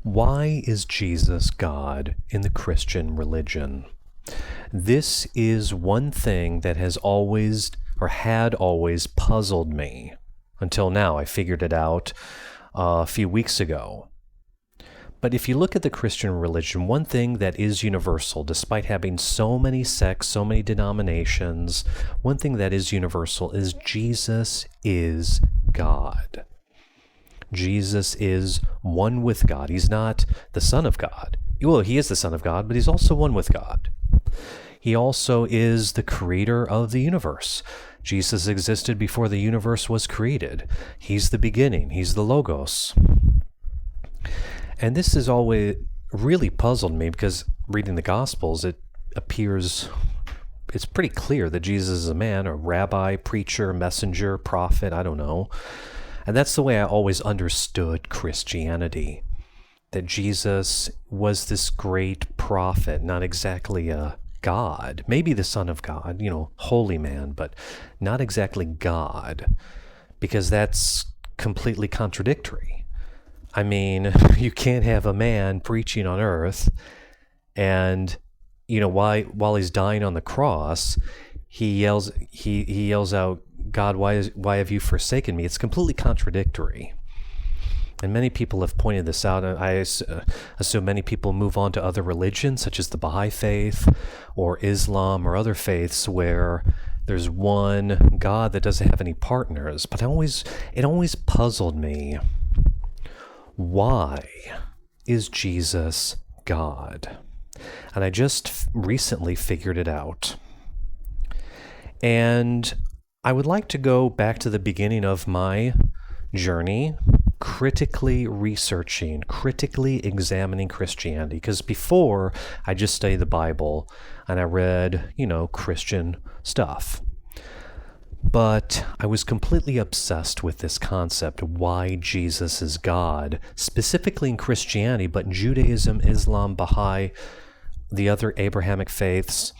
Why is Jesus God in the Christian religion? This is one thing that has always, or had always, puzzled me. Until now, I figured it out a few weeks ago. But if you look at the Christian religion, one thing that is universal, despite having so many sects, so many denominations, one thing that is universal is Jesus is God. Jesus is one with God. He's not the Son of God. Well, he is the Son of God, but he's also one with God. He also is the creator of the universe. Jesus existed before the universe was created. He's the beginning. He's the Logos. And this has always really puzzled me because reading the Gospels, it appears, it's pretty clear that Jesus is a man, a rabbi, preacher, messenger, prophet, I don't know. And that's the way I always understood Christianity, that Jesus was this great prophet, not exactly a God, maybe the Son of God, holy man, but not exactly God, because that's completely contradictory. I mean, you can't have a man preaching on earth and, while he's dying on the cross, he yells out, God, why have you forsaken me? It's completely contradictory. And many people have pointed this out. I assume many people move on to other religions, such as the Baha'i faith or Islam or other faiths where there's one God that doesn't have any partners. But it always puzzled me. Why is Jesus God? And I just recently figured it out. And I would like to go back to the beginning of my journey, critically researching, critically examining Christianity. Because before, I just studied the Bible and I read, Christian stuff. But I was completely obsessed with this concept, why Jesus is God, specifically in Christianity, but in Judaism, Islam, Baha'i, the other Abrahamic faiths,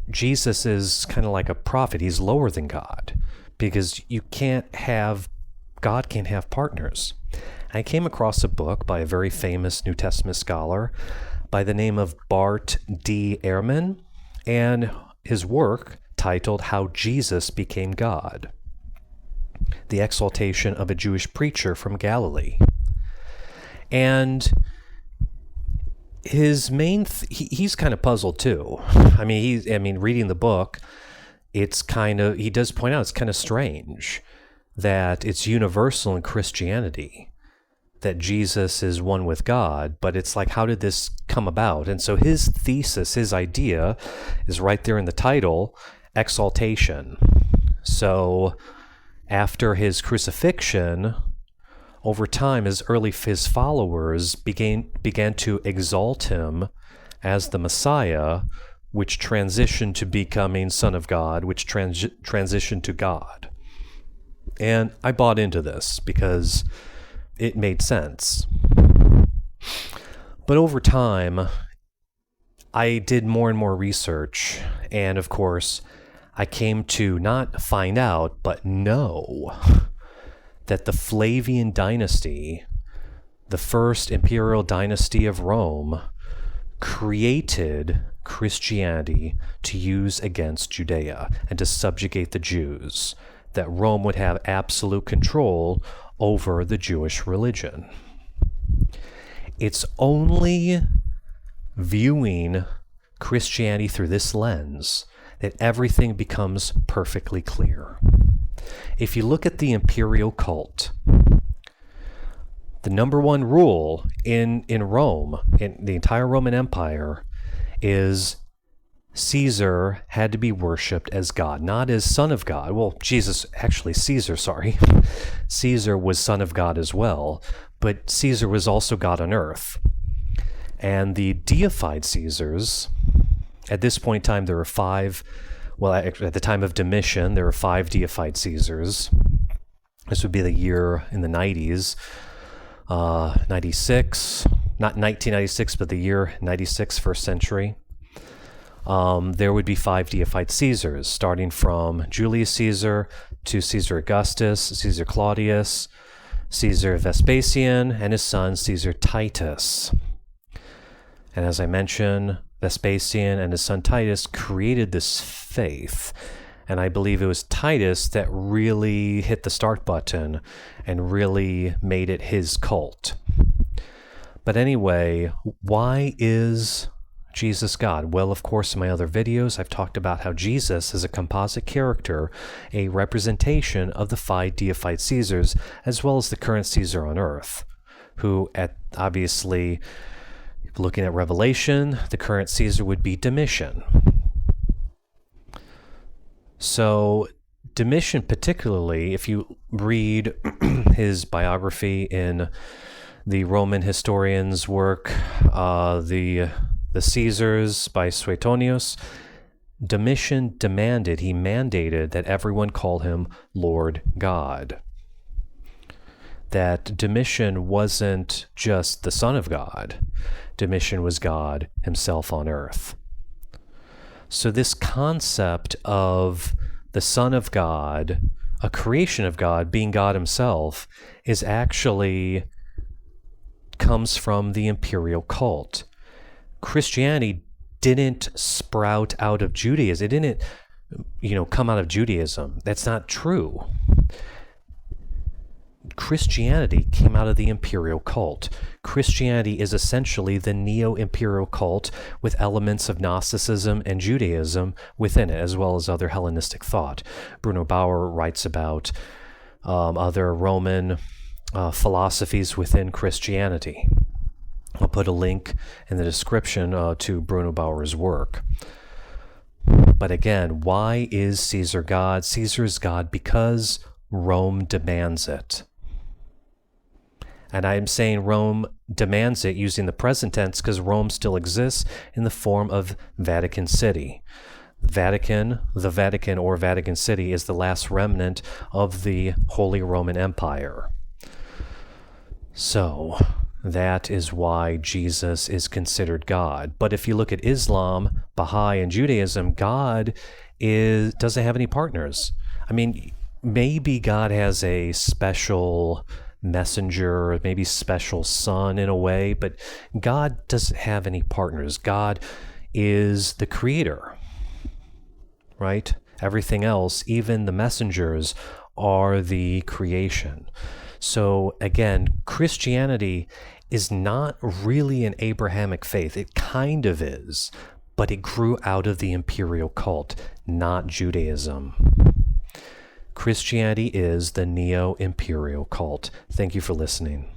Jesus is kind of like a prophet. He's lower than God because God can't have partners. I came across a book by a very famous New Testament scholar by the name of Bart D. Ehrman, and his work titled How Jesus Became God, the Exaltation of a Jewish Preacher from Galilee. And his main, he's kind of puzzled too. Reading the book, he does point out it's kind of strange that it's universal in Christianity that Jesus is one with God, but it's like, how did this come about? And so his thesis, his idea is right there in the title, Exaltation. So after his crucifixion, over time, his followers began to exalt him as the Messiah, which transitioned to becoming Son of God, which transitioned to God. And I bought into this because it made sense. But over time, I did more and more research, and of course, I came to not find out, but know that the Flavian dynasty, the first imperial dynasty of Rome, created Christianity to use against Judea and to subjugate the Jews, that Rome would have absolute control over the Jewish religion. It's only viewing Christianity through this lens that everything becomes perfectly clear. If you look at the imperial cult, the number one rule in Rome, in the entire Roman Empire, is Caesar had to be worshipped as God, not as Son of God. Well, Caesar was Son of God as well, but Caesar was also God on earth. And the deified Caesars, at this point in time, there were five. Well, at the time of Domitian, there were 5 deified Caesars. This would be the year in the 90s, 96, not 1996, but the year 96, first century. There would be 5 deified Caesars, starting from Julius Caesar to Caesar Augustus, Caesar Claudius, Caesar Vespasian and his son Caesar Titus. And as I mentioned, Vespasian and his son Titus created this faith. And I believe it was Titus that really hit the start button and really made it his cult. But anyway, why is Jesus God? Well, of course, in my other videos, I've talked about how Jesus is a composite character, a representation of the 5 deified Caesars, as well as the current Caesar on earth, who, obviously, looking at Revelation, the current Caesar would be Domitian. So, Domitian particularly, if you read his biography in the Roman historian's work, the Caesars by Suetonius, Domitian mandated that everyone call him Lord God. That Domitian wasn't just the Son of God. Domitian was God himself on earth. So this concept of the Son of God, a creation of God, being God himself, is actually comes from the imperial cult. Christianity didn't sprout out of Judaism. It didn't, come out of Judaism. That's not true. Christianity came out of the imperial cult. Christianity is essentially the Neo-Imperial cult with elements of Gnosticism and Judaism within it, as well as other Hellenistic thought. Bruno Bauer writes about other Roman philosophies within Christianity. I'll put a link in the description to Bruno Bauer's work. But again, why is Caesar God? Caesar is God because Rome demands it. And I'm saying Rome demands it using the present tense because Rome still exists in the form of Vatican City. The Vatican or Vatican City is the last remnant of the Holy Roman Empire. So that is why Jesus is considered God. But if you look at Islam, Baha'i, and Judaism, God doesn't have any partners. I mean, maybe God has a special messenger, maybe special son in a way, but God doesn't have any partners. God is the creator, right? Everything else, even the messengers, are the creation. So again, Christianity is not really an Abrahamic faith. It kind of is, but it grew out of the imperial cult, not Judaism. Christianity is the Neo-Imperial cult. Thank you for listening.